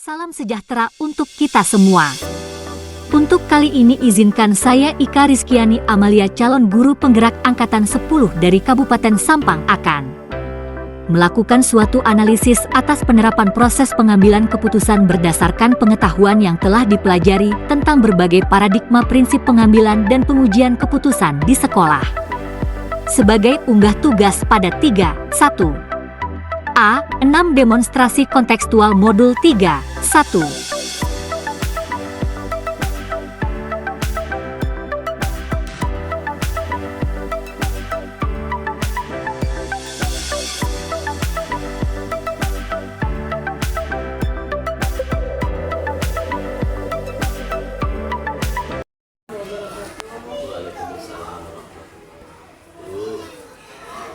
Salam sejahtera untuk kita semua. Untuk kali ini izinkan saya Ika Rizkiani Amalia calon guru penggerak angkatan 10 dari Kabupaten Sampang akan melakukan suatu analisis atas penerapan proses pengambilan keputusan berdasarkan pengetahuan yang telah dipelajari tentang berbagai paradigma prinsip pengambilan dan pengujian keputusan di sekolah. Sebagai unggah tugas pada 3.1 A. 6 demonstrasi kontekstual modul 3.1.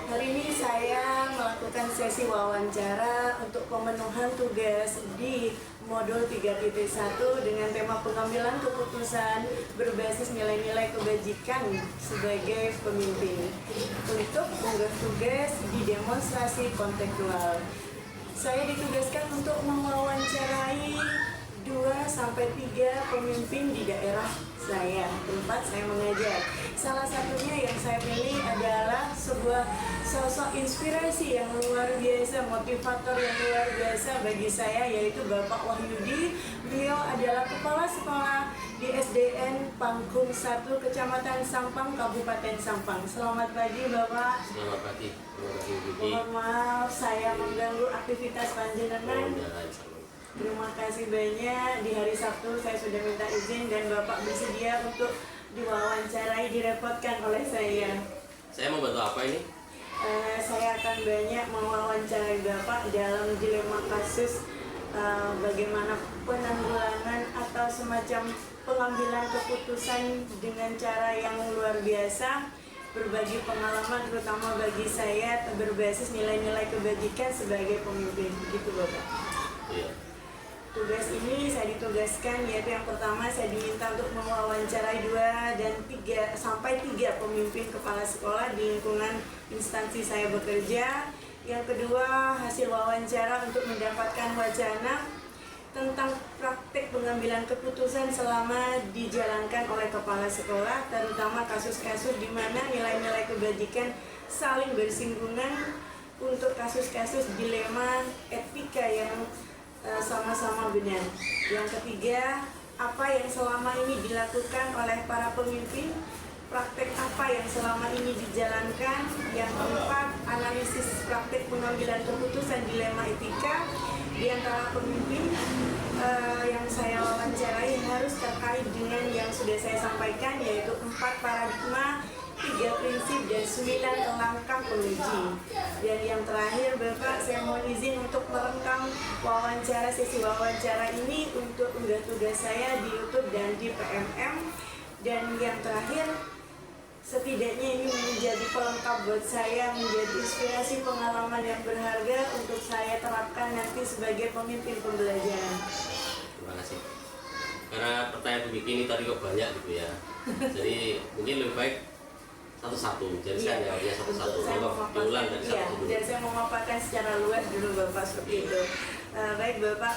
Hari ini saya melakukan sesi wawancara untuk pemenuhan tugas di modul 3.1 dengan tema pengambilan keputusan berbasis nilai-nilai kebajikan sebagai pemimpin untuk unggah tugas di demonstrasi kontekstual. Saya ditugaskan untuk mewawancarai 2-3 pemimpin di daerah saya, tempat saya mengajar. Salah satunya yang saya pilih adalah sebuah sosok inspirasi yang luar biasa, motivator yang luar biasa bagi saya, yaitu Bapak Wahyudi. Beliau adalah kepala sekolah di SDN Panggung 1, Kecamatan Sampang, Kabupaten Sampang. Selamat pagi Bapak. Selamat pagi. Mohon maaf saya mengganggu aktivitas panjenengan. Terima kasih banyak. Di hari Sabtu saya sudah minta izin dan Bapak bersedia untuk diwawancarai, direpotkan oleh saya. Saya mau bantu apa ini? Saya akan banyak mewawancarai Bapak dalam dilema kasus bagaimana penanggulangan atau semacam pengambilan keputusan dengan cara yang luar biasa, berbagi pengalaman terutama bagi saya berbasis nilai-nilai kebajikan sebagai pemimpin. Begitu Bapak. Iya. Tugas ini saya ditugaskan, yaitu yang pertama saya diminta untuk mewawancarai 2-3 pemimpin kepala sekolah di lingkungan instansi saya bekerja. Yang kedua, hasil wawancara untuk mendapatkan wacana tentang praktik pengambilan keputusan selama dijalankan oleh kepala sekolah, terutama kasus-kasus di mana nilai-nilai kebajikan saling bersinggungan untuk kasus-kasus dilema etika yang sama-sama benar. Yang ketiga, apa yang selama ini dilakukan oleh para pemimpin, praktek apa yang selama ini dijalankan. Yang keempat, analisis praktek pengambilan keputusan dilema etika di antara pemimpin yang saya wawancarai harus terkait dengan yang sudah saya sampaikan, yaitu 4 paradigma, 3 prinsip, dan 9 langkah penguji. Dan yang terakhir Bapak, saya mohon izin untuk merekam sesi wawancara ini untuk unggah tugas saya di YouTube dan di PMM. Dan yang terakhir, setidaknya ini menjadi pelengkap buat saya, menjadi inspirasi pengalaman yang berharga untuk saya terapkan nanti sebagai pemimpin pembelajaran. Terima kasih. Karena pertanyaan begini tadi kok banyak gitu ya. Jadi mungkin lebih baik satu-satu. Jadi saya jawabnya satu-satu. Diulang dari satu dulu. Dan saya memaparkan secara luas dulu Bapak seperti itu. Baik Bapak,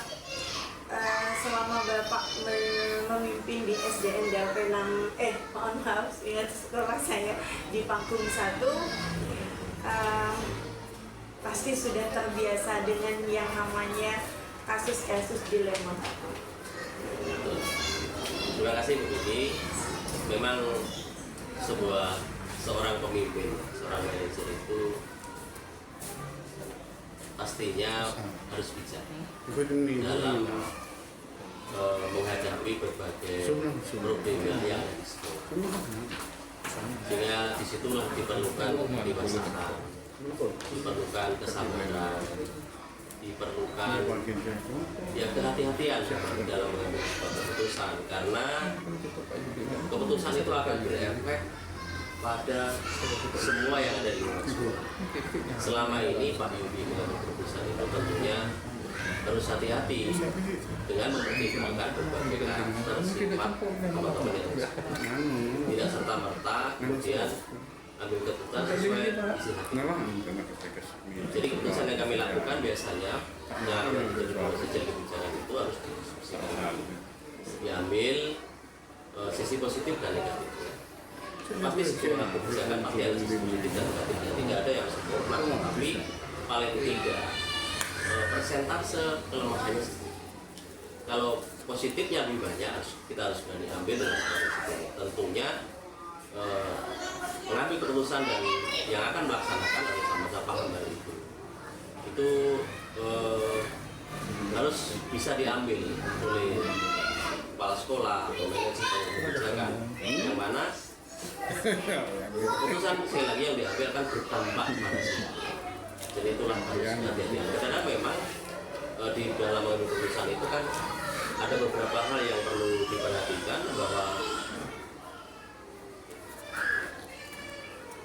selama Bapak memimpin di SDN Dapenang, ingat sekolah saya di Panggung 1, pasti sudah terbiasa dengan yang namanya kasus-kasus dilema. Terima kasih Bu Didi. Memang seorang pemimpin, seorang manajer itu pastinya harus bijak dalam menghadapi berbagai problema yang ada di sekolah. Sehingga disitulah diperlukan kedewasaan, diperlukan kesabaran, diperlukan kehati-hatian dalam mengambil keputusan, karena keputusan itu akan berefek pada semua yang ada di luar sekolah. Selama ini Pak Yudi mengambil keputusan itu tentunya harus hati-hati dengan mempertimbangkan berbagai karakter sifat teman-teman yang tidak serta-merta kemudian ambil keputusan sesuai isi hati. Jadi keputusan yang kami lakukan biasanya yang menjadi proses kebijakan itu harus diambil sisi positif dan negatifnya. Pasti sebuah kebijakan pasti ada sisi positif dan negatifnya, tidak ada yang sempurna, tapi paling tidak persentase kelemahannya sedikit. Kalau positifnya lebih banyak, kita harus berani ambil dengan positif. Tentunya mengambil keputusan dan yang akan melaksanakan harus sama-sama paham dari itu. Itu harus bisa diambil oleh kepala sekolah atau manajemen kebijakan, yang mana keputusan sekali lagi yang diambil akan berdampak pada semua. Jadi itulah harus hati-hati. Karena memang di dalam mengambil keputusan itu kan ada beberapa hal yang perlu diperhatikan, bahwa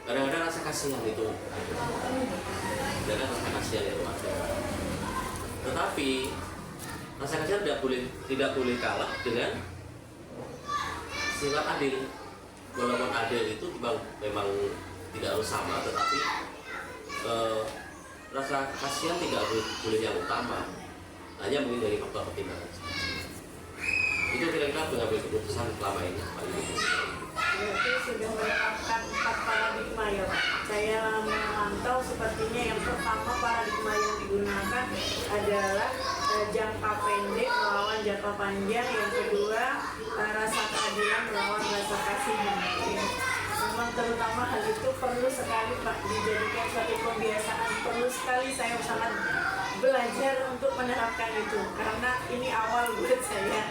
kadang-kadang rasa kasihan itu ada, rasa kasihan itu ada. Tetapi rasa kasihan tidak boleh kalah dengan sifat adil. Walaupun adil itu memang tidak harus sama, tetapi rasa kasihan tidak boleh yang utama, hanya mungkin dari faktor pertimbangan. Itu kira-kira mengambil keputusan selama ini, Pak Yudi. Berarti sudah menerapkan 4 paradigma ya Pak. Saya memantau sepertinya yang pertama paradigma yang digunakan adalah jangka pendek melawan jangka panjang, yang kedua rasa keadilan melawan rasa kasihan. Memang terutama hal itu perlu sekali Pak dijadikan suatu kebiasaan, perlu sekali saya sangat belajar untuk menerapkan itu, karena ini awal buat saya.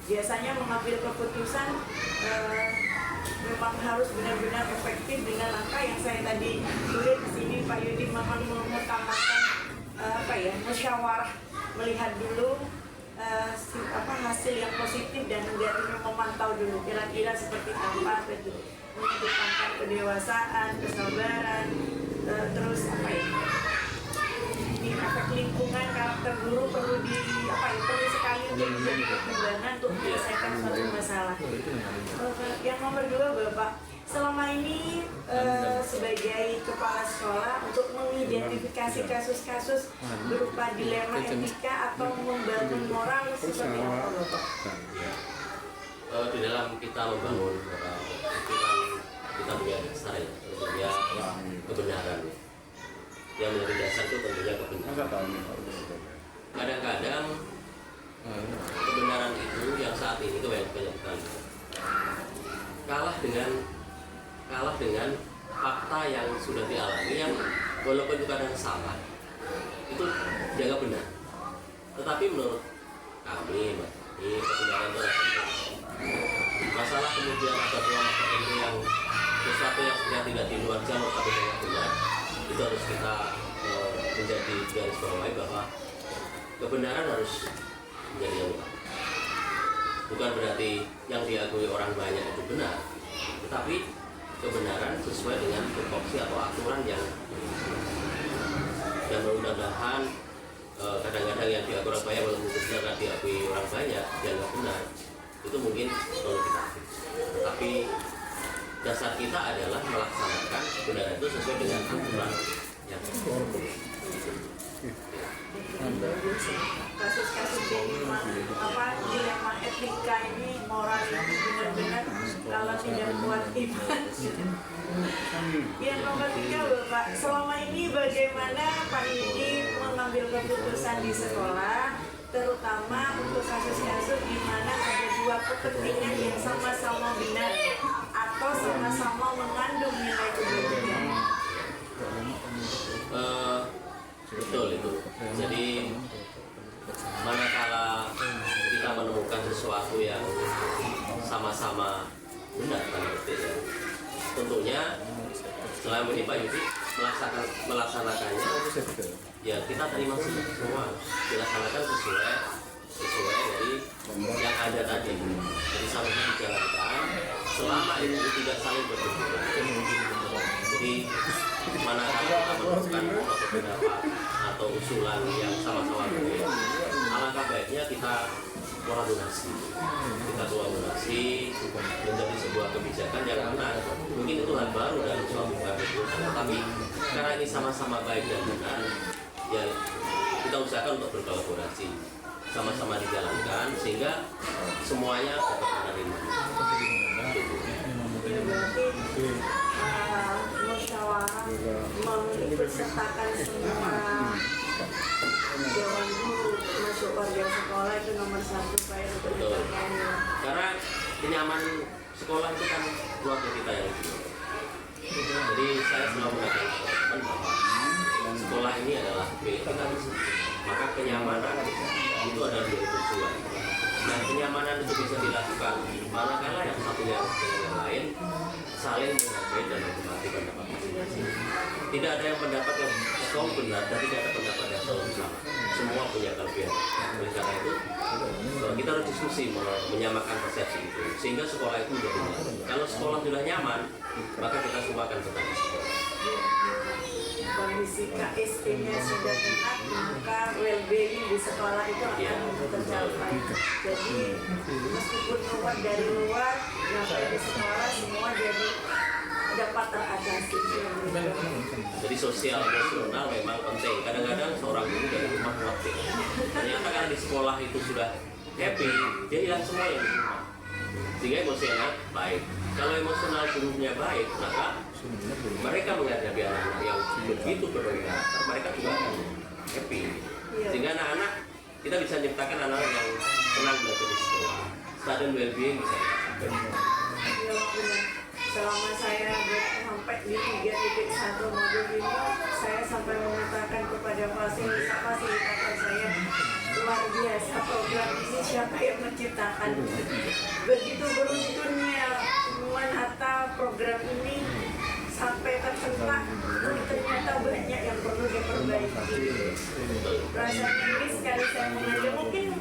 Biasanya mengambil keputusan memang harus benar-benar efektif dengan langkah yang saya tadi tulis di sini. Pak Yudi memang mengutamakan musyawarah, melihat dulu hasil yang positif dan negatifnya, memantau dulu kira-kira seperti apa, mengedepankan kedewasaan, kesabaran, terus ini efek lingkungan, karakter guru perlu perlu sekali untuk menjadi pertimbangan untuk menyelesaikan suatu masalah. Yang nomor 2 Bapak, selama ini sebagai kepala sekolah untuk mengidentifikasi kasus-kasus berupa dilema etika atau membangun moral seperti apa Bapak? Di dalam kita membangun moral itu kan kita punya dasar ya, kebenaran. Yang menjadi dasar itu tentunya kebenaran. Kadang-kadang kebenaran itu yang saat ini kebanyakan kalah dengan fakta yang sudah dialami, yang walaupun itu kadang salah, itu dianggap benar. Tetapi menurut kami, ini kebenaran itu adalah penting. Masalah kemudian ada ulama tertentu yang sesuatu yang sebenarnya tidak di luar jalur tapi yang benar, itu harus kita menjadi garis bawahi, bahwa kebenaran harus menjadi yang utama. Bukan berarti yang diakui orang banyak itu benar, tetapi kebenaran sesuai dengan tupoksi atau aturan yang mudah-mudahan kadang-kadang yang diakui orang banyak belum benar, diakui orang banyak dianggap benar, itu mungkin perlu kita fix. Tetapi dasar kita adalah melaksanakan kebenaran itu sesuai dengan aturan yang kasus-kasus dilema etika ini, moral ini benar-benar kalau tidak kuat iman. Yang nomor 3 Bapak, selama ini bagaimana Pak Yudi mengambil keputusan di sekolah, terutama untuk kasus-kasus di mana ada 2 kepentingan yang sama-sama benar atau sama-sama mengandung nilai kebaikan? Betul itu. Jadi manakala kita menemukan sesuatu yang sama-sama benar, tentunya selama ini Pak Yudi melaksanakannya, ya kita terima semua, dilaksanakan sesuai dari yang ada tadi. Jadi sama-sama dijalankan selama itu tidak saling bertentangan. Jadi manakala kita menemukan suatu pendapat atau usulan yang sama-sama berbeda, alangkah baiknya kita kolaborasi menjadi sebuah kebijakan yang benar. Mungkin itu hal baru dalam suatu kebijakan, tetapi karena ini sama-sama baik dan benar, ya kita usahakan untuk berkolaborasi. sama-sama dijalankan sehingga semuanya dapat menerima. Ya, berarti musyawarah mengikutsertakan semua dewan guru masuk warga sekolah itu nomor satu Pak ya, untuk Betul. menegakkannya. Karena kenyamanan sekolah itu kan keluarga kita yang utama. Jadi saya selalu mengatakan bahwa sekolah ini adalah milik kita bersama. Maka kenyamanan itu adalah dari tujuan. Nah, kenyamanan itu bisa dilakukan manakala yang satunya dengan yang lain saling menghargai dan menghormati pendapat masing-masing. Tidak ada yang pendapat yang selalu benar dan tidak ada pendapat yang selalu salah. Semua punya kelebihan. Oleh karena itu, kita harus diskusi menyamakan persepsi itu sehingga sekolah itu menjadi nyaman. Kalau sekolah sudah nyaman, maka kita semua akan tetap di sekolah. Kondisi KSP-nya sudah enak, maka well-being di sekolah itu akan tercapai. Jadi meskipun keluar dari luar, sampai di sekolah semua jadi dapat teratasi. Jadi sosial emosional memang penting. Kadang-kadang seorang guru dari rumah khawatir. Ternyata karena di sekolah itu sudah happy, dia hilang semua yang di rumah. Sehingga emosional baik. Kalau emosional gurunya baik, maka mereka menghadapi anak-anak yang begitu berbagai karakter, mereka juga akan happy. Sehingga anak-anak kita bisa menciptakan anak-anak yang senang belajar di sekolah. Student well-being bisa kita capai. Ya, benar. Selama saya sampai di 3.1 modul ini, saya sampai mengatakan kepada fasilitator saya, luar biasa program ini, siapa yang menciptakan? Begitu beruntunnya menata program ini sampai tercipta, ternyata banyak yang perlu diperbaiki. Rasanya ini sekali saya mengajar, mungkin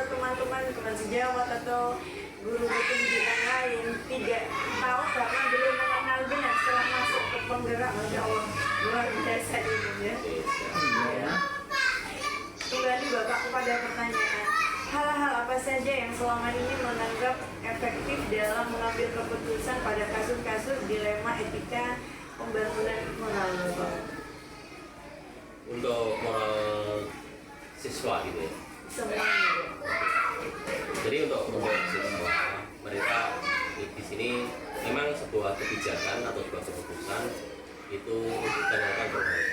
teman-teman sejawat atau guru pendidikan lain tidak tahu karena belum mengenal benar setelah masuk ke penggerak. Masya Allah, luar biasa ini ya. Kembali Bapak kepada pertanyaan, hal-hal apa saja yang selama ini menganggap efektif dalam mengambil keputusan pada kasus-kasus dilema etika pembangunan moral Bapak? Untuk moral siswa gitu ya. Semuanya. Jadi untuk siswa, mereka di sini memang sebuah kebijakan atau sebuah keputusan itu ditanyakan berbagai.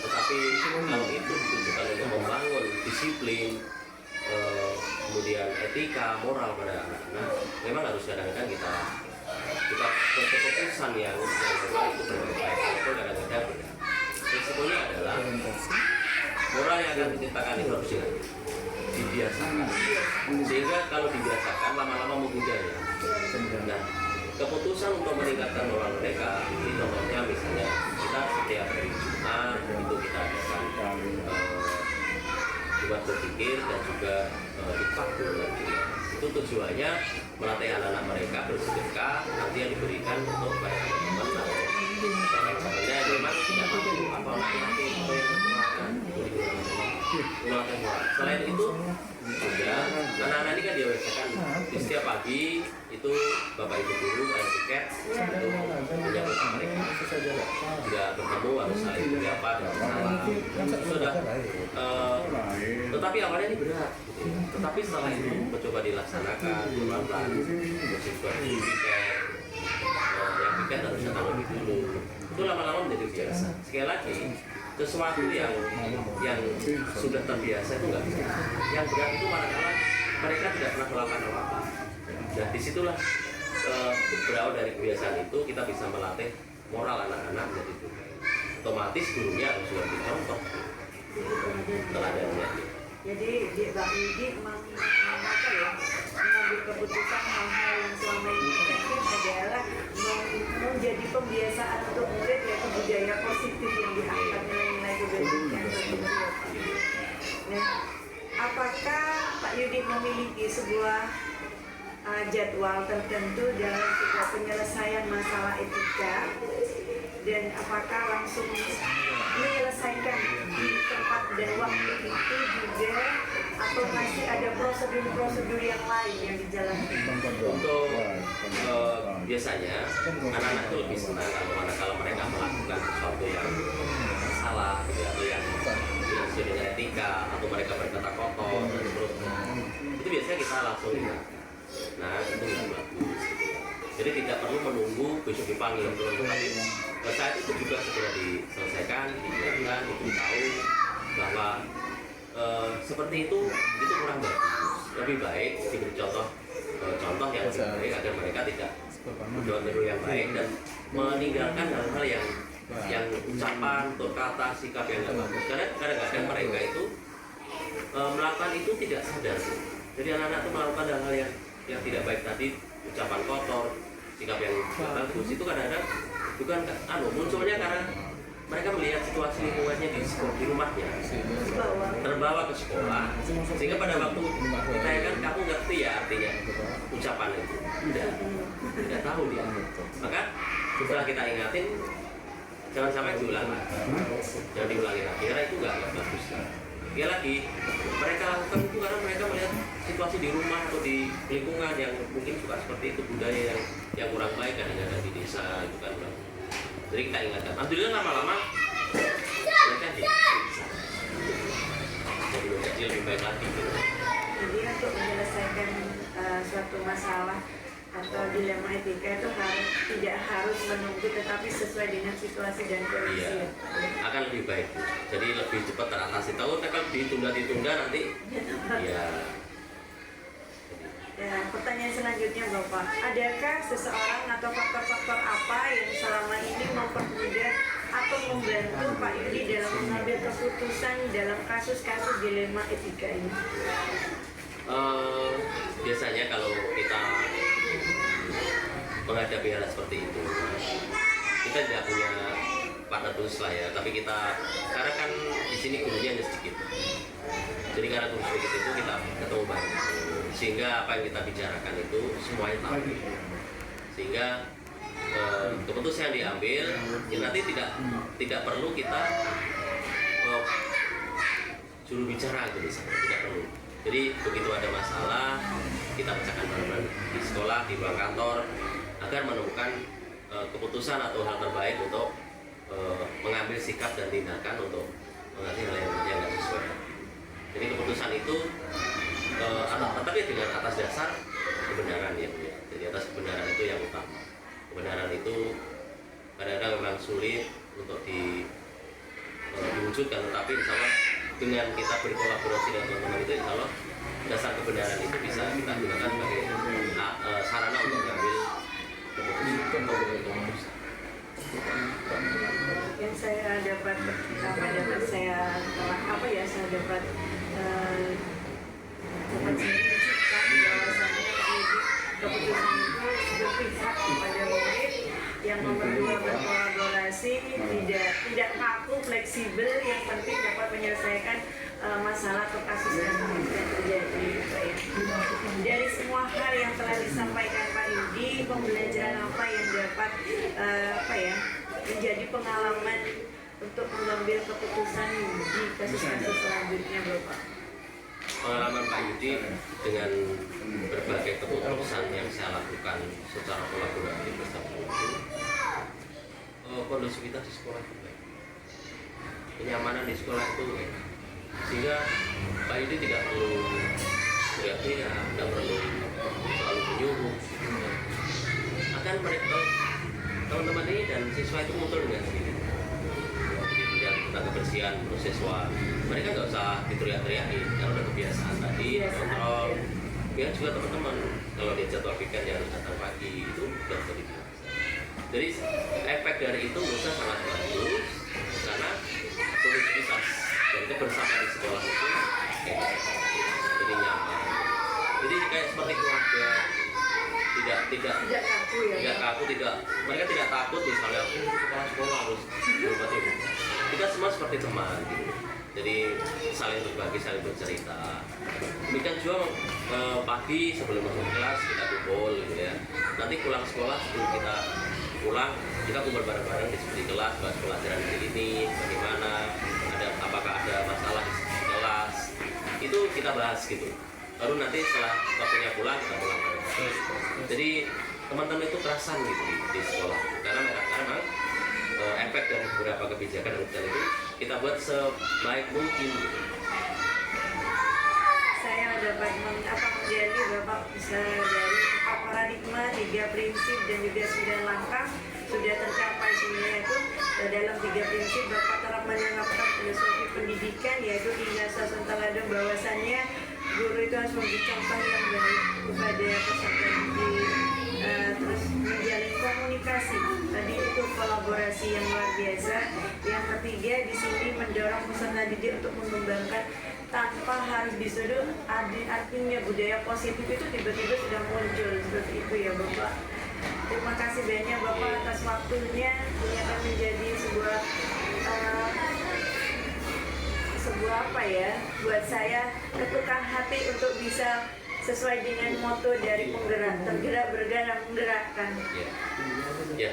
Tetapi kalau itu ditujukan untuk membangun disiplin, kemudian etika, moral pada anak-anak, memang harus kadang-kadang kita berkeputusan yang memang itu berbeda. Itu kadang-kadang beda. Risikonya adalah moral yang akan diciptakan itu harus dibiasakan, sehingga kalau dibiasakan lama-lama membudaya. Nah, keputusan untuk meningkatkan moral mereka ini contohnya misalnya kita setiap hari Jumat itu kita adakan buat berpikir dan juga infak bulan. Itu tujuannya melatih anak-anak mereka bersedekah, nanti yang diberikan untuk pada teman-teman atau memang tidak mampu apa nanti melatih moral. Selain itu juga anak-anak ini kan diawasakan di setiap pagi itu bapak ibu guru ada tiket itu menyambut mereka tidak bertemu harus saling menyapa dan salam sudah tetapi awalnya ini berat gitu. Tetapi setelah itu mencoba dilaksanakan pelan-pelan bersifat tiket yang tiket harus datang lebih dulu itu lama-lama menjadi biasa. Sekali lagi sesuatu yang sudah terbiasa itu nggak bisa. Yang berat itu manakala mereka tidak pernah melakukan apa-apa. Nah disitulah berawal dari kebiasaan itu kita bisa melatih moral anak-anak menjadi baik. Otomatis gurunya harus lebih contoh teladannya. Jadi Mbak Yudi mengambil keputusan hal-hal yang selama ini efektif adalah menjadi pembiasaan untuk murid, yaitu budaya positif yang diangkat nilai kebajikan. Nah, apakah Pak Yudi memiliki sebuah jadwal tertentu dalam sebuah penyelesaian masalah etika, dan apakah langsung menyelesaikan di tempat dan waktu itu juga, atau masih ada prosedur-prosedur yang lain yang dijalankan? Untuk biasanya anak-anak itu lebih senang kalau mereka melakukan sesuatu yang salah gitu, atau yang sesuai dengan etika atau mereka berkata kotor dan seterusnya, itu biasanya kita langsung ingatkan. Nah, itu nggak bagus. Jadi tidak perlu menunggu besok dipanggil, tapi saat itu juga segera diselesaikan, dijelaskan, diberitahu bahwa seperti itu kurang bagus. Lebih baik diberi contoh yang lebih baik agar mereka tidak berdoa yang baik dan meninggalkan hal-hal yang ucapan, kata, sikap yang tidak bagus. Karena kadang-kadang mereka itu melakukan itu tidak sadar. Jadi anak-anak itu melakukan hal-hal yang tidak baik tadi, ucapan kotor, sikap yang tidak bagus itu kadang-kadang bukan munculnya karena mereka melihat situasi lingkungannya di rumahnya terbawa ke sekolah, sehingga pada waktu ditanyakan kamu ngerti ya artinya ucapan itu tidak tahu dia. Maka setelah kita ingatin jangan sampai diulangi, jangan diulangi lagi karena itu nggak bagus. Ya lagi mereka lakukan itu karena mereka melihat situasi di rumah atau di lingkungan yang mungkin juga seperti itu, budaya yang kurang baik kadang-kadang di desa itu kan. Jadi kita ingatkan, alhamdulillah lama-lama mereka jadi lebih baik lagi. Jadi untuk menyelesaikan suatu masalah atau dilema etika itu tidak harus menunggu, tetapi sesuai dengan situasi dan kondisi. Iya, akan lebih baik. Jadi lebih cepat teratasi. Tahu kalau ditunda nanti. Ya. Ya, pertanyaan selanjutnya Bapak, adakah seseorang atau faktor-faktor apa yang selama ini mempermudah atau membantu Pak Yudi dalam mengambil keputusan dalam kasus-kasus dilema etika ini? Biasanya kalau kita menghadapi hal seperti itu, kita tidak punya partner tulis lah ya, tapi kita karena kan di sini gurunya hanya sedikit, jadi karena guru sedikit itu kita ketemu banyak, sehingga apa yang kita bicarakan itu semuanya tahu, sehingga keputusan yang diambil ya nanti tidak perlu kita juru bicara gitu misalnya, tidak perlu. Jadi begitu ada masalah kita pecahkan bareng-bareng di sekolah, di ruang kantor, agar menemukan keputusan atau hal terbaik untuk mengambil sikap dan tindakan untuk mengatasi hal yang tidak sesuai. Jadi keputusan itu tetapi dengan atas dasar kebenaran ya. Jadi atas kebenaran itu yang utama. Kebenaran itu kadang-kadang memang sulit untuk diwujudkan, tetapi insya Allah dengan kita berkolaborasi dengan teman-teman itu insya Allah dasar kebenaran itu bisa kita gunakan sebagai sarana untuk mengambil keputusan. Yang saya dapat saya dapat menunjukkan bahwasannya keputusan itu berpihak kepada murid yang nomor 2 berkolaborasi, tidak kaku, fleksibel, yang penting dapat menyelesaikan masalah atau kasus yang terjadi. Dari semua hal yang telah disampaikan Pak Yudi, pembelajaran apa yang dapat menjadi pengalaman untuk mengambil keputusan di kasus-kasus selanjutnya, Bapak? Pengalaman Pak Yudi dengan berbagai keputusan yang saya lakukan secara kolaboratif bersama itu, kondusivitas di sekolah itu baik, kenyamanan di sekolah itu baik, sehingga Pak Yudi tidak perlu teriak-teriak, tidak perlu selalu menyuruh. Akan mereka teman-teman ini dan siswa itu muncul dengan sendiri. Jadi tentang kebersihan untuk siswa, mereka nggak usah diteriak-teriakin karena udah kebiasaan tadi kontrol. Biar juga teman-teman kalau dia jadwal weekend dia harus datang pagi, itu sudah jadi biasa. Jadi efek dari itu menurut saya sangat bagus karena produktivitas dan kebersamaan di sekolah itu jadi nyaman. Jadi kayak seperti keluarga, tidak kaku, mereka tidak takut misalnya sekolah harus berubah. Kita semua seperti teman gitu. Jadi saling berbagi, saling bercerita. Demikian juga pagi sebelum masuk kelas kita kumpul gitu ya. Nanti pulang sekolah sebelum kita pulang kita kumpul bareng-bareng di kelas, bahas pelajaran ini bagaimana, apakah ada masalah di kelas, itu kita bahas gitu. Baru nanti setelah waktunya pulang kita pulang bareng. Jadi teman-teman itu kerasan gitu di sekolah karena memang efek dari beberapa kebijakan dan itu kita buat sebaik mungkin. Saya dapat menjadi Bapak bisa dari 4 paradigma, 3 prinsip dan juga 9 langkah sudah tercapai semuanya itu dalam 3 prinsip Bapak telah menerapkan filosofi pendidikan yaitu hingga sasaran teladan bahwasannya guru itu harus memberi contoh yang baik kepada peserta didik, terus menjalin komunikasi tadi itu kolaborasi yang luar biasa. Yang ketiga di sini mendorong peserta didik untuk mengembangkan tanpa harus disuruh, artinya budaya positif itu tiba-tiba sudah muncul seperti itu ya Bapak. Terima kasih banyak Bapak atas waktunya, ini akan menjadi sebuah apa ya, buat saya ketukan hati untuk bisa sesuai dengan moto dari penggerak, tergerak, bergerak, menggerakkan. Ya,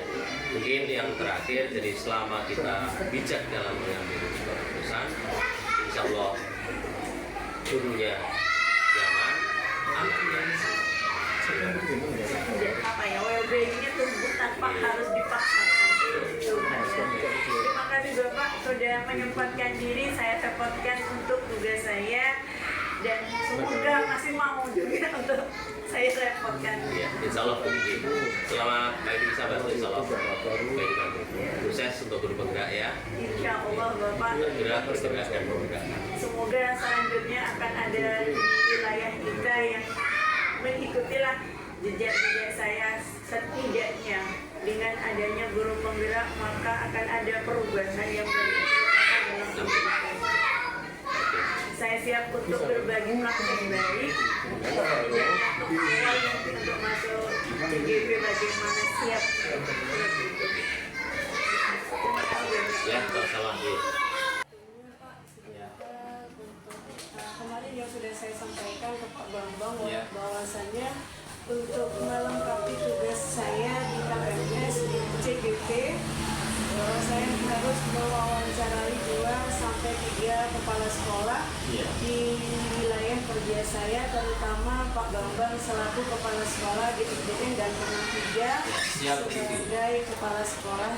mungkin yang terakhir, jadi selama kita bijak dalam mengambil keputusan, insya Allah gurunya nyaman, anaknya apa ya, well-being-nya tumbuh tanpa harus dipaksakan. Terima kasih Bapak sudah menyempatkan diri, saya repotkan untuk tugas saya dan semoga masih mau juga untuk saya repotkan. Ya, insya Allah begitu. Selama baik bisa bantu, insya Allah baik bantu. Sukses untuk guru penggerak ya. Insya Allah Bapak. Bergerak dan bergerak. Semoga selanjutnya akan ada di wilayah kita yang mengikutilah jejak-jejak saya. Setidaknya dengan adanya guru penggerak maka akan ada perubahan yang baik dalam kehidupan. Saya siap untuk berbagi praktek baik untuk masuk CGP bagaimana siap. Ya, salam. Kemarin yang sudah saya sampaikan ke Pak Bambang bahwasannya untuk melengkapi tugas saya di KPMS di CGP, saya harus mewawancarai 2 sampai 3 kepala sekolah di wilayah kerja saya, terutama Pak Bambang selaku kepala sekolah di SDN dan Pernah 3 sebagai kepala sekolah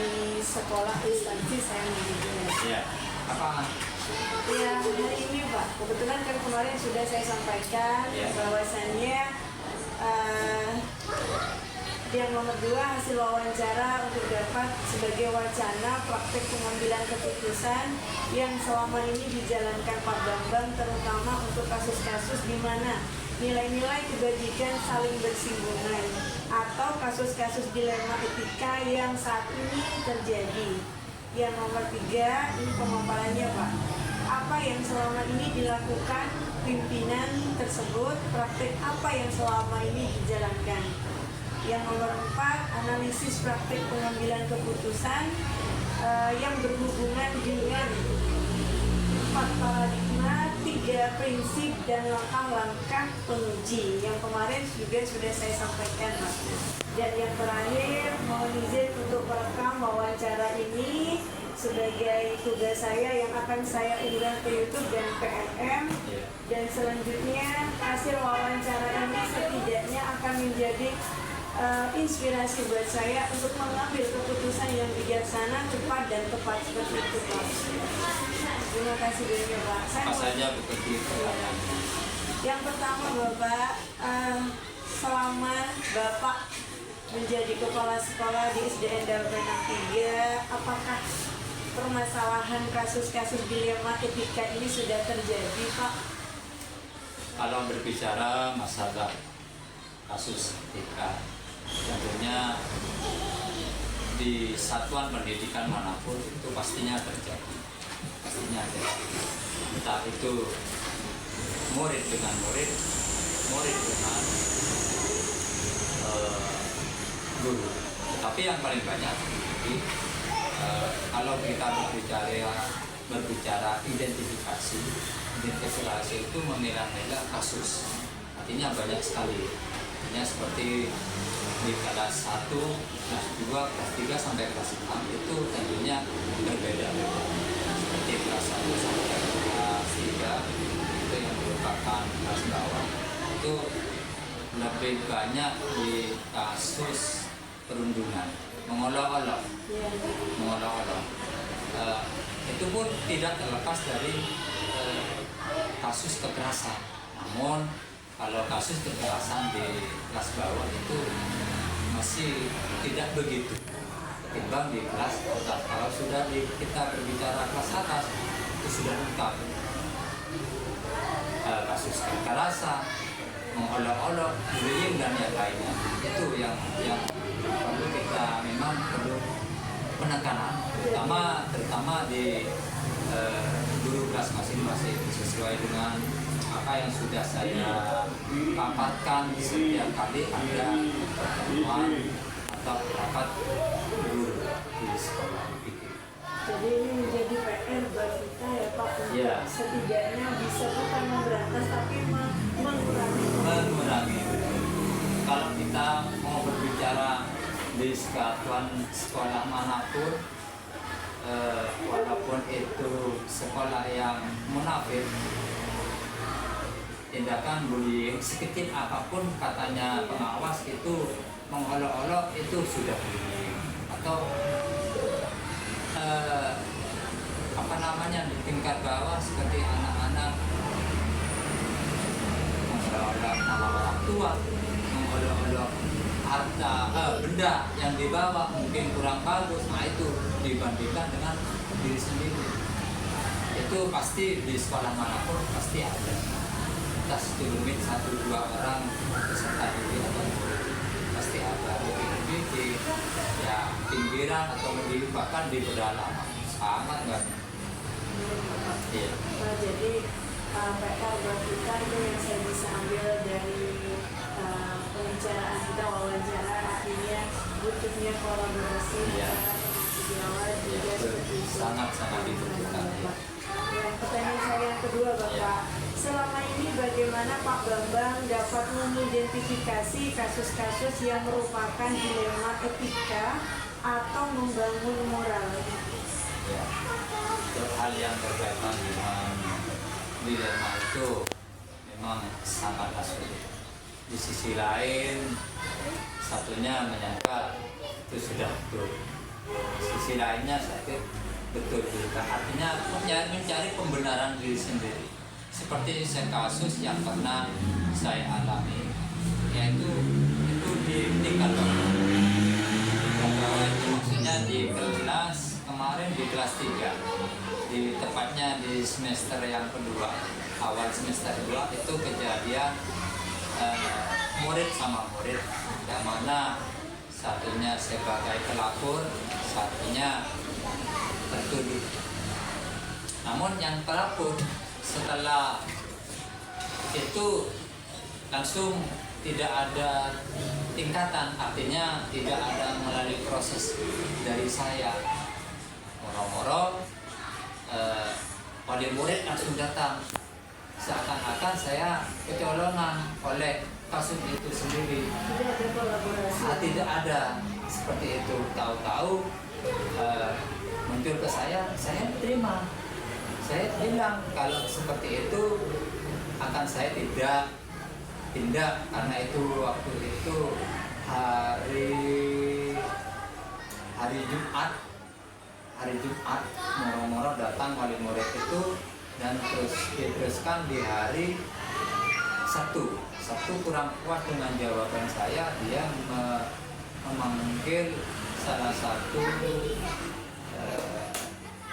di sekolah instansi saya mendidik. Ya, hari ini Pak, kebetulan kan kemarin sudah saya sampaikan bahwasannya yang nomor 2 hasil wawancara untuk dapat sebagai wacana praktek pengambilan keputusan yang selama ini dijalankan Pak Bambang, terutama untuk kasus-kasus di mana nilai-nilai kebajikan saling bersinggungan atau kasus-kasus dilema etika yang saat ini terjadi. Yang nomor 3 ini pemaparannya Pak, apa yang selama ini dilakukan pimpinan tersebut, praktek apa yang selama ini dijalankan. Yang nomor 4 analisis praktek pengambilan keputusan yang berhubungan dengan 4 paradigma, 3 prinsip dan langkah-langkah penguji yang kemarin juga sudah saya sampaikan Mas. Dan yang terakhir mohon izin untuk merekam wawancara ini sebagai tugas saya yang akan saya unggah ke YouTube dan PMM. Dan selanjutnya hasil wawancara ini setidaknya akan menjadi inspirasi buat saya untuk mengambil keputusan yang bijaksana, cepat dan tepat seperti itu Pak. Terima kasih banyak Pak. Apa saja bekerja pertanyaan? Yang pertama Bapak, selama Bapak menjadi kepala sekolah di SDN Dalpena 3, apakah permasalahan kasus-kasus dilema etika ini sudah terjadi Pak? Kalau berbicara masalah kasus etika, tentunya di satuan pendidikan manapun itu pastinya terjadi. Entah itu murid dengan murid, murid dengan guru. Tapi yang paling banyak kalau kita berbicara identifikasi itu memilah-milah kasus. Artinya banyak sekali. Artinya seperti di kelas 1, kelas 2, kelas 3 sampai kelas 6 itu tentunya berbeda. Seperti kelas 1 sampai kelas 3 itu yang merupakan kelas bawah itu lebih banyak di kasus perundungan, mengolok-olok. itu pun tidak terlepas dari kasus kekerasan. Namun kalau kasus kekerasan di kelas bawah itu masih tidak begitu ketimbang di kelas atas. Kalau sudah kita berbicara kelas atas itu sudah lengkap, kasus kekerasan, mengolok-olok, bullying dan yang lainnya. Itu yang perlu kita memang perlu penekanan, terutama di guru kelas masing-masing sesuai dengan apa yang sudah saya paparkan setiap kali ada pertemuan atau rapat guru di sekolah. Jadi ini menjadi PR buat kita ya Pak, untuk setidaknya bisa bukan memberantas tapi mengurangi. Kalau kita mau berbicara di satuan sekolah manapun, walaupun itu sekolah yang munafik, tindakan bullying sekecil apapun katanya pengawas itu mengolok-olok itu sudah bullying. Atau di tingkat bawah seperti anak-anak mengolok-olok nama orang tua, mengolok-olok harta benda yang dibawa mungkin kurang bagus, nah itu dibandingkan dengan diri sendiri. Itu pasti di sekolah manapun pasti ada. Kita sedikit 1-2 orang peserta didik atau pasti ada di ya pinggiran atau bahkan di pedalaman sangat banyak. Jadi PR buat kita itu yang saya bisa ambil dari pembicaraan kita, wawancara, artinya butuhnya kolaborasi antara sejawat juga seperti itu. Sangat dibutuhkan. Pertanyaan saya yang kedua Bapak, selama ini bagaimana Pak Bambang dapat mengidentifikasi kasus-kasus yang merupakan dilema etika atau membangun moral? Ya, untuk hal yang berkaitan dengan dilema itu memang sangat sulit. Di sisi lain, satunya menyangka itu sudah betul. Sisi lainnya sakit betul juga. Artinya mencari pembenaran diri sendiri. Seperti kasus yang pernah saya alami, yaitu itu di tingkat bawah. Itu maksudnya di kelas kemarin di kelas 3, tepatnya di semester yang kedua, awal semester 2 itu kejadian murid sama murid, yang mana satunya sebagai pelapor, satunya tertuduh. Namun yang pelapor setelah itu langsung tidak ada tingkatan, artinya tidak ada melalui proses dari saya. Moro-moro wali murid langsung datang, seakan-akan saya kecolongan oleh kasus itu sendiri. Tidak ada kolaborasi. Tidak ada seperti itu. Tahu-tahu muncul ke saya terima. Saya bilang kalau seperti itu akan saya tidak tindak, karena itu waktu itu hari Jumat moro-moro datang wali murid itu, dan terus diteruskan di hari Sabtu kurang puas dengan jawaban saya, dia memanggil salah satu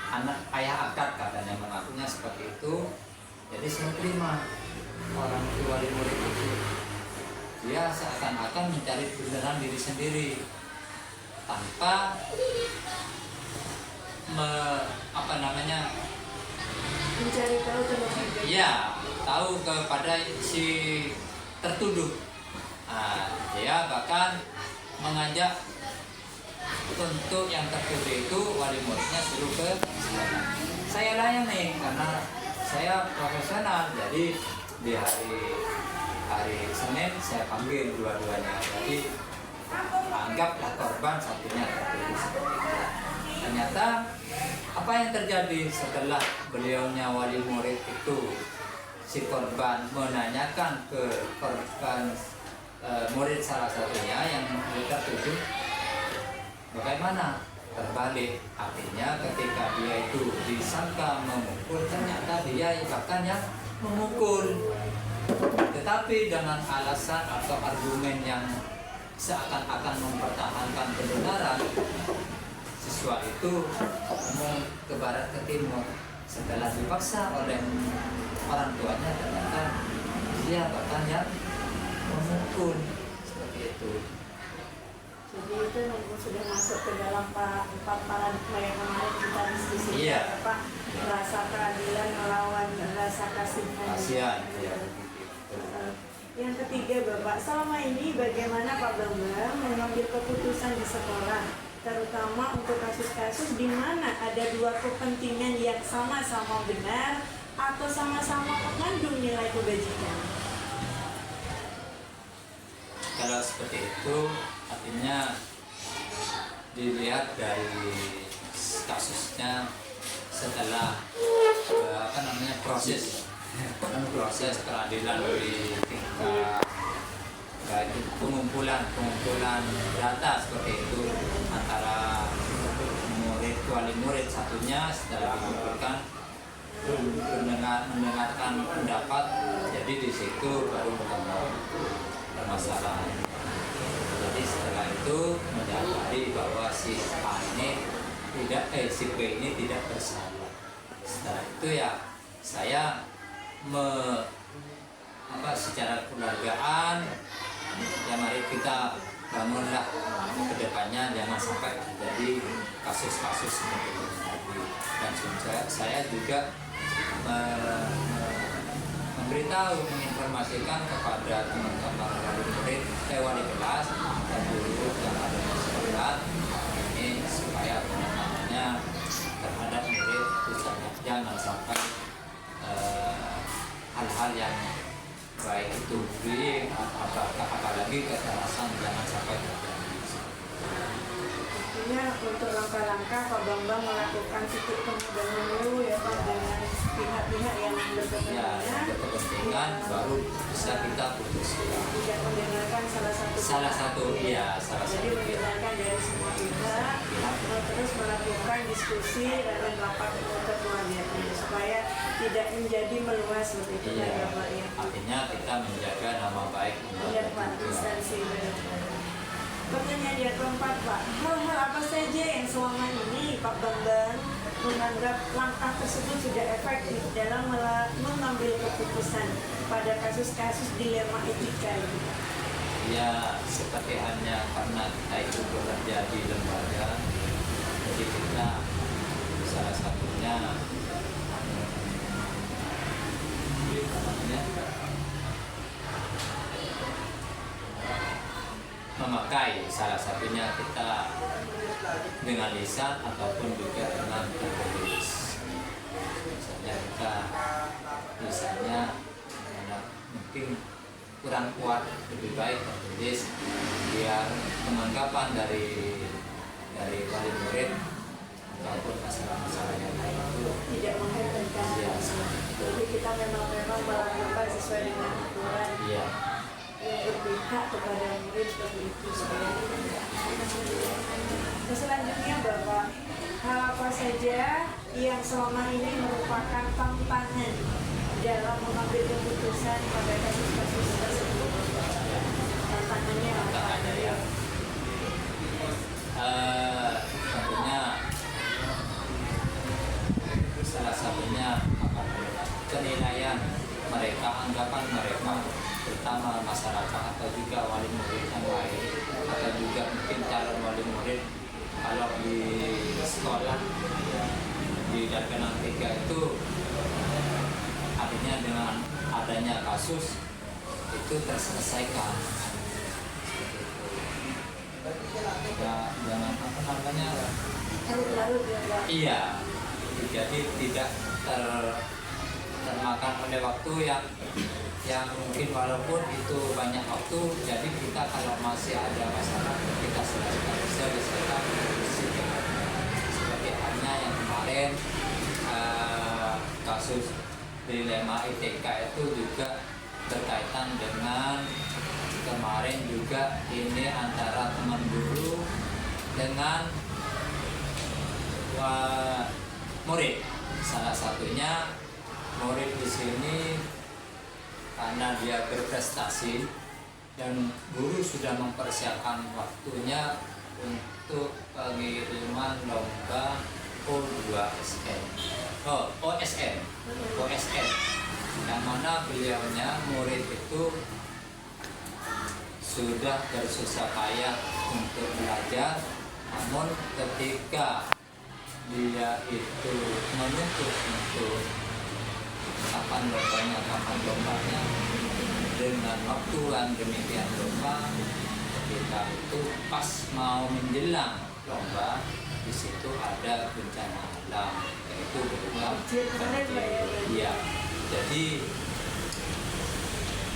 anak ayah akad, katanya mengakunya seperti itu. Jadi saya terima orang tua wali murid itu. Dia seakan-akan mencari kebenaran diri sendiri tanpa mencari tahu terlebih. Ya, tahu kepada si tertuduh. Dia bahkan mengajak untuk yang tertuduh itu wali muridnya suruh ke sekolah. Saya layani karena saya profesional, jadi di hari Senin saya panggil dua-duanya. Jadi anggaplah korban satunya tertuduh. Ternyata apa yang terjadi setelah beliaunya wali murid itu, si korban menanyakan ke korban murid salah satunya yang tertuduh, bagaimana terbalik, artinya ketika dia itu disangka memukul, ternyata dia bahkan yang memukul, tetapi dengan alasan atau argumen yang seakan-akan mempertahankan kebenaran, siswa itu mau ke barat ke timur. Setelah dipaksa oleh orang tuanya, ternyata dia bahkan yang memukul, seperti itu. Jadi itu sudah masuk ke dalam empat paradigma yang kemarin kita diskusikan, Iya. ya Pak. Rasa keadilan melawan rasa Kasihan, ya. Yang ketiga, Bapak, selama ini bagaimana Pak Bambang mengambil keputusan di sekolah, terutama untuk kasus-kasus di mana ada dua kepentingan yang sama-sama benar atau sama-sama mengandung nilai kebajikan? Kalau seperti itu, artinya dilihat dari kasusnya setelah proses peradilan di tingkat baik itu pengumpulan data seperti itu antara wali murid satunya, setelah dikumpulkan mendengarkan pendapat, jadi di situ baru berkembang permasalahan. Jadi setelah itu mendapati bahwa si B ini tidak bersalah. Setelah itu ya saya secara keluargaan ya mari kita bangunlah ke depannya, jangan sampai terjadi kasus-kasus seperti ini. Dan saya juga menginformasikan kepada teman-teman wali murid, wali kelas dan guru yang ada di sekolah ini supaya penanganannya terhadap murid itu jangan sampai hal-hal yang baik itu bullying apalagi kekerasan jangan sampai terjadi. Artinya untuk langkah-langkah Pak Bambang melakukan titik temu dahulu ya Pak dengan pihak-pihak yang berkepentingan baru bisa kita putuskan. Tidak mendengarkan salah satu Jadi mendengarkan dari semua pihak, terus melakukan diskusi dan rapat kekeluargaan supaya tidak menjadi meluas begitu ya Pak ya. Artinya kita menjaga nama baik Pak instansi. Pertanyaan yang keempat Pak, hal-hal apa saja yang selama ini Pak Bambang menganggap langkah tersebut sudah efektif dalam mengambil keputusan pada kasus-kasus dilema etika ini? Ya seperti hanya karena kita itu bekerja di lembaga, jadi kita salah satunya memakai salah satunya kita dengan lisan ataupun juga dengan tertulis. Misalnya kita lisannya mungkin kurang kuat, lebih baik tertulis biar penanggapan dari wali murid ataupun masalah-masalah yang lain itu tidak menghentikan. Ya, jadi kita memang melakukan sesuai dengan aturan. Iya. Yang berpihak kepada murid seperti itu. Selanjutnya Bapak, hal apa saja yang selama ini merupakan tantangan dalam mengambil keputusan pada kasus-kasus tersebut? Tantangannya apa? Ya. Tentunya salah satunya penilaian mereka, anggapan mereka, terutama masyarakat atau juga wali murid yang lain atau juga mungkin calon wali murid kalau di sekolah di Darganang 3 itu artinya dengan adanya kasus itu terselesaikan. Ya, jangan Larut-larut ya Pak? Iya, jadi tidak termakan oleh waktu yang mungkin walaupun itu banyak waktu, jadi kita kalau masih ada masalah kita selesaikan seperti halnya yang kemarin kasus dilema ITK itu juga berkaitan dengan kemarin juga ini antara teman guru dengan murid. Salah satunya murid di sini karena dia berprestasi dan guru sudah mempersiapkan waktunya untuk pengiriman lomba O2SN. OSN. Yang mana beliaunya murid itu sudah bersusah payah untuk belajar, namun ketika dia itu menuntut untuk kapan lombanya dengan waktu yang demikian lomba, ketika itu pas mau menjelang lomba, di situ ada bencana alam, yaitu berupa banjir. Iya, jadi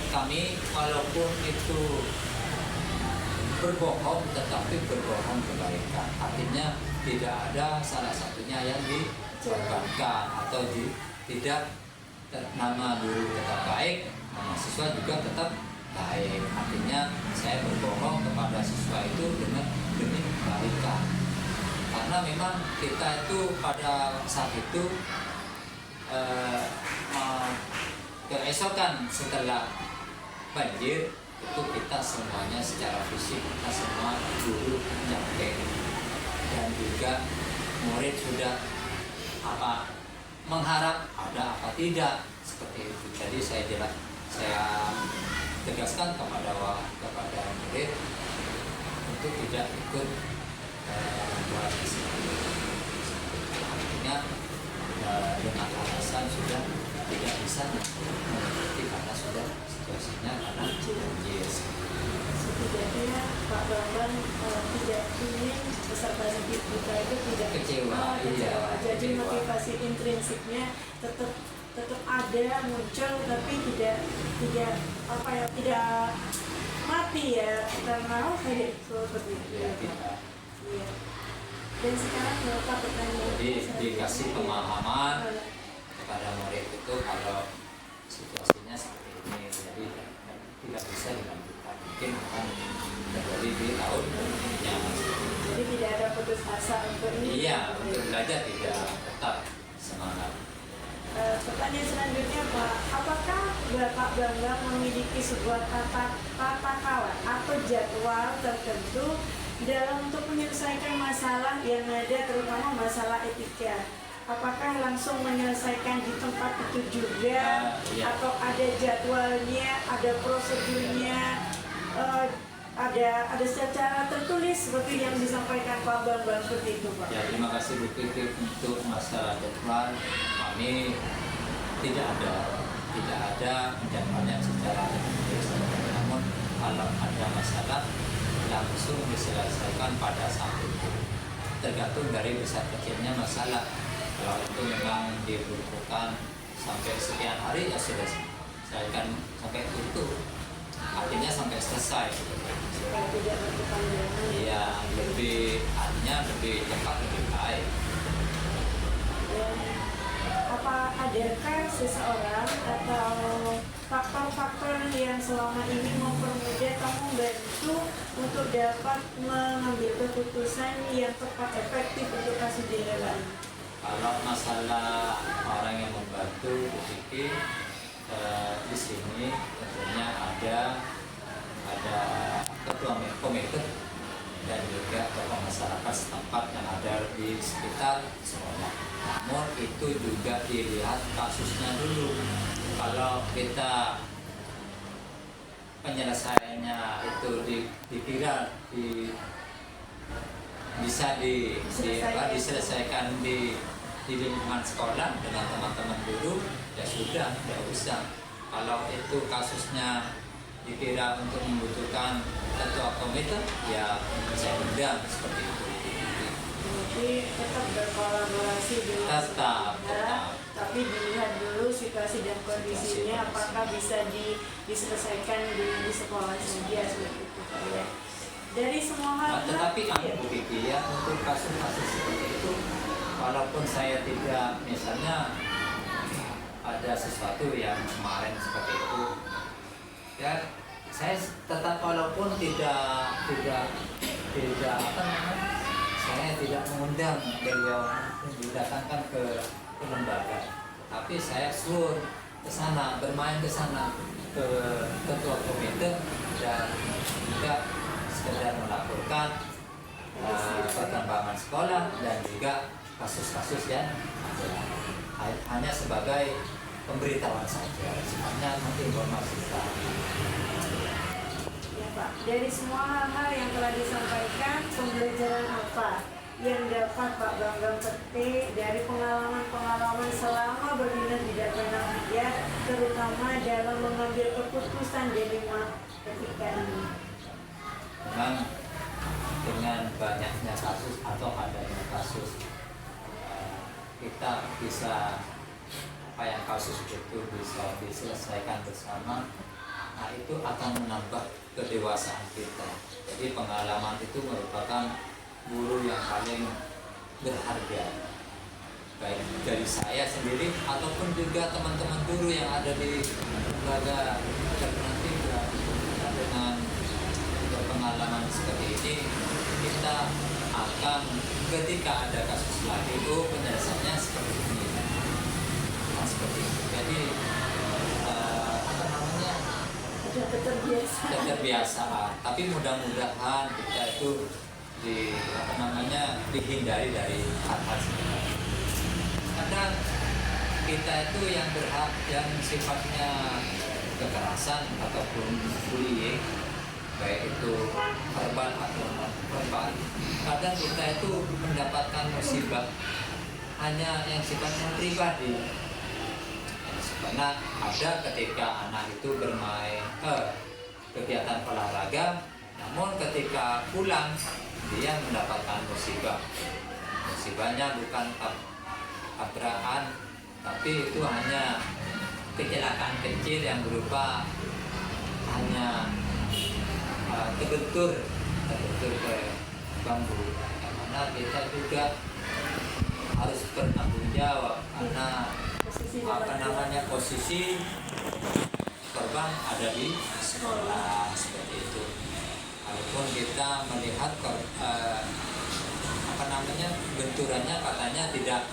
kami walaupun itu berbohong, tetapi berbohong kebaikan. Artinya tidak ada salah satunya yang dikorbankan atau tidak nama guru tetap baik, nama siswa juga tetap baik. Artinya saya berbohong kepada siswa itu demi kebaikan. Karena memang kita itu pada saat itu keesokan setelah banjir itu kita semuanya secara fisik kita semua guru capek dan juga murid sudah mengharap ada apa tidak seperti itu. Jadi saya tegaskan kepada murid untuk tidak ikut buat artinya dengan alasan sudah tidak bisa mengikuti karena sudah situasinya karena banjir. Setidaknya Pak Bambang tidak ingin peserta didik kita itu tidak kecewa. Iya. Jadi kecewa. motivasi intrinsiknya tetap ada muncul, tapi tidak mati ya karena seperti itu. Ya, tidak. Iya. Dan sekarang Bapak bertanya. Jadi dikasih pemahaman kepada murid itu kalau situasinya seperti ini, jadi tidak bisa dilanjutkan, mungkin akan terjadi di tahun yang Jadi tidak ada putus asa untuk ini. iya, untuk belajar tidak, tetap semangat. Pertanyaan selanjutnya Pak, apakah Bapak Bambang memiliki sebuah tata kalah atau jadwal tertentu dalam untuk menyelesaikan masalah yang ada, terutama masalah etika? Apakah langsung menyelesaikan di tempat itu juga, Iya. atau ada jadwalnya, ada prosedurnya, ada secara tertulis seperti yang disampaikan Pak Bambang seperti itu Pak? Ya, terima kasih Bu Pipit untuk masalah jadwal. Kami tidak ada jadwalnya secara tertulis. Namun kalau ada masalah langsung diselesaikan pada saat itu. Tergantung dari besar kecilnya masalah. Kalau itu memang dibutuhkan sampai sekian hari ya sudah selesaikan sampai itu. Artinya sampai selesai. Supaya tidak berkepanjangan. Iya, artinya lebih cepat lebih baik. Dan adakah seseorang atau faktor-faktor yang selama ini mempermudah kamu membantu untuk dapat mengambil keputusan yang tepat efektif untuk kasus dilelang? Kalau masalah orang yang membantu berpikir di sini tentunya ada ketua komite dan juga tokoh masyarakat setempat yang ada di sekitar sekolah. Namun itu juga dilihat kasusnya dulu. Kalau kita penyelesaiannya itu dikira bisa diselesaikan di lingkungan sekolah dengan teman-teman guru, ya sudah, tidak usah. Kalau itu kasusnya dikira untuk membutuhkan ketua komite, ya saya undang seperti itu. Jadi tetap berkolaborasi dengan Tetap. tapi dilihat dulu situasi dan kondisinya, apakah bisa diselesaikan di sekolah saja seperti itu Pak ya. Dari semua hal Tetapi Bu Kiki ya, untuk kasus-kasus seperti itu, walaupun saya tidak, misalnya ada sesuatu yang kemarin seperti itu, ya saya tetap walaupun tidak apa namanya, saya tidak mengundang beliau didatangkan ke lembaga, tapi saya suruh ke sana, bermain ke sana, ke ketua komite, dan juga sekedar melaporkan perkembangan sekolah dan juga kasus-kasus yang ada. Hanya sebagai pemberitahuan saja, sifatnya nanti informasi. Ya Pak, dari semua hal-hal yang telah disampaikan, pembelajaran apa yang dapat Pak Bambang petik dari pengalaman-pengalaman selama berbina di Darmawan Widya, terutama dalam mengambil keputusan di 5 ketika ini? Memang dengan banyaknya kasus atau adanya kasus, kita bisa apa yang kasus itu bisa diselesaikan bersama. Nah, itu akan menambah kedewasaan kita. Jadi pengalaman itu merupakan guru yang paling berharga, baik dari saya sendiri ataupun juga teman-teman guru yang ada di lembaga Darmawan Widya. Dengan berpengalaman seperti ini, kita akan ketika ada kasus lagi, penyelesaiannya seperti ini, nah, seperti itu. Jadi apa namanya, Sudah keterbiasaan. Tapi mudah-mudahan kita itu dihindari dari hal-hal seperti itu. Kadang kita itu yang berhak yang sifatnya kekerasan ataupun bullying, baik itu verbal atau non verbal, kadang kita itu mendapatkan musibah hanya yang sifatnya pribadi. Karena ada ketika anak itu bermain kegiatan olahraga, namun ketika pulang dia mendapatkan musibah. Musibahnya bukan tabrakan, tapi itu hanya kecelakaan kecil yang berupa hanya terbentur ke bambu. Karena kita juga harus bertanggung jawab karena posisi korban ada di sekolah seperti itu. Walaupun kita melihat benturannya katanya tidak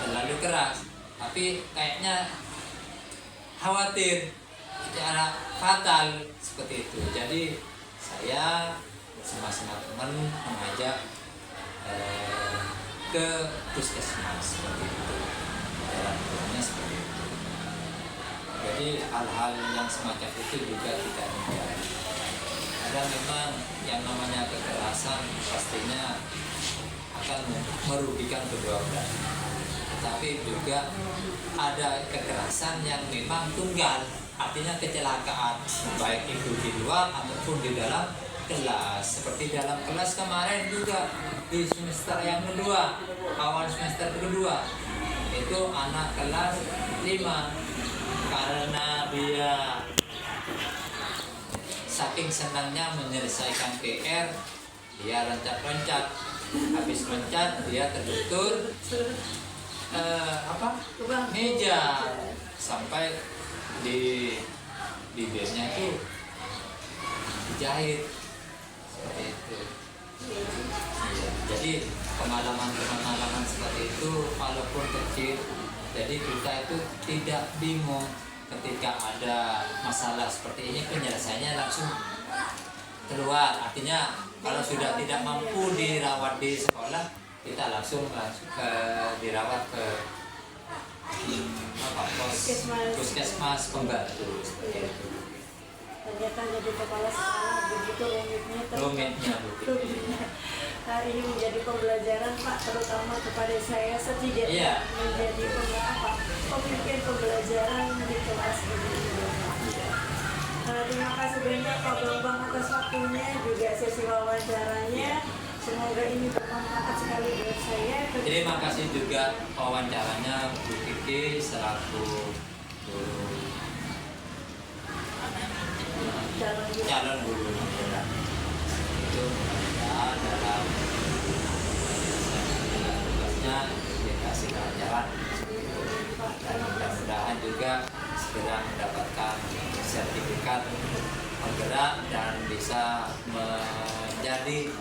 terlalu keras, tapi kayaknya khawatir secara fatal seperti itu. Jadi saya bersama-sama teman mengajak ke puskesmas seperti itu. Jalan-jalannya seperti itu. Jadi hal-hal yang semacam itu juga kita hindari. Karena memang yang namanya kekerasan pastinya akan merugikan kedua belah. Tetapi juga ada kekerasan yang memang tunggal, artinya kecelakaan, baik itu di luar ataupun di dalam kelas. Seperti dalam kelas kemarin juga di semester yang kedua, awal semester kedua, itu anak kelas 5 karena dia saking senangnya menyelesaikan PR, dia loncat-loncat. Habis loncat dia terbentur meja sampai di bibirnya itu dijahit seperti itu. Ya, jadi pengalaman seperti itu walaupun kecil, jadi kita itu tidak bingung ketika ada masalah seperti ini, penyelesaiannya langsung keluar. Artinya kalau sudah tidak mampu dirawat di sekolah, kita langsung dirawat ke puskesmas pembantu seperti itu. Ternyata jadi kepala sekolah begitu rumitnya. Nah, ini menjadi pembelajaran Pak, terutama kepada saya setidaknya menjadi pemimpin pembelajaran di kelas ini. Terima kasih banyak Pak Bambang atas waktunya, juga sesi wawancaranya. Semoga ini bermanfaat sekali buat saya. Terima kasih juga wawancaranya Bu Kiki selaku calon guru itu dalam tugasnya dikasih pelajaran. Dan mudah-mudahan juga segera mendapatkan sertifikat penggerak dan bisa menjadi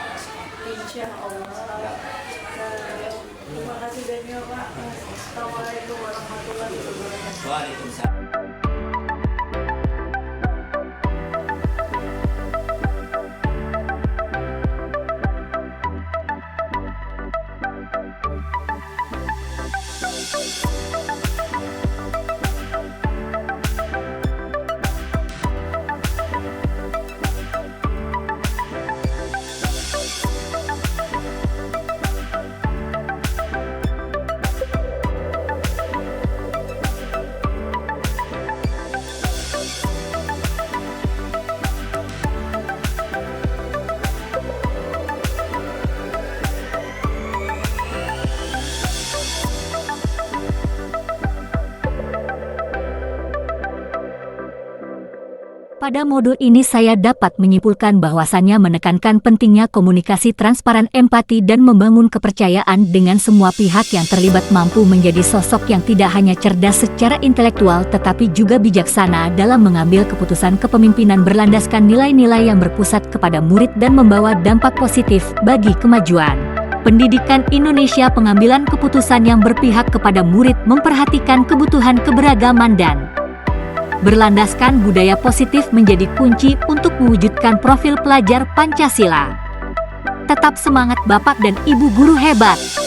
kepala sekolah. Insya Allah. Ya. Terima kasih banyak Pak. Assalamualaikum warahmatullahi wabarakatuh. Waalaikumsalam. Pada modul ini saya dapat menyimpulkan bahwasannya menekankan pentingnya komunikasi transparan, empati dan membangun kepercayaan dengan semua pihak yang terlibat, mampu menjadi sosok yang tidak hanya cerdas secara intelektual tetapi juga bijaksana dalam mengambil keputusan kepemimpinan berlandaskan nilai-nilai yang berpusat kepada murid dan membawa dampak positif bagi kemajuan pendidikan Indonesia. Pengambilan keputusan yang berpihak kepada murid, memperhatikan kebutuhan keberagaman dan berlandaskan budaya positif menjadi kunci untuk mewujudkan profil pelajar Pancasila. Tetap semangat Bapak dan Ibu guru hebat!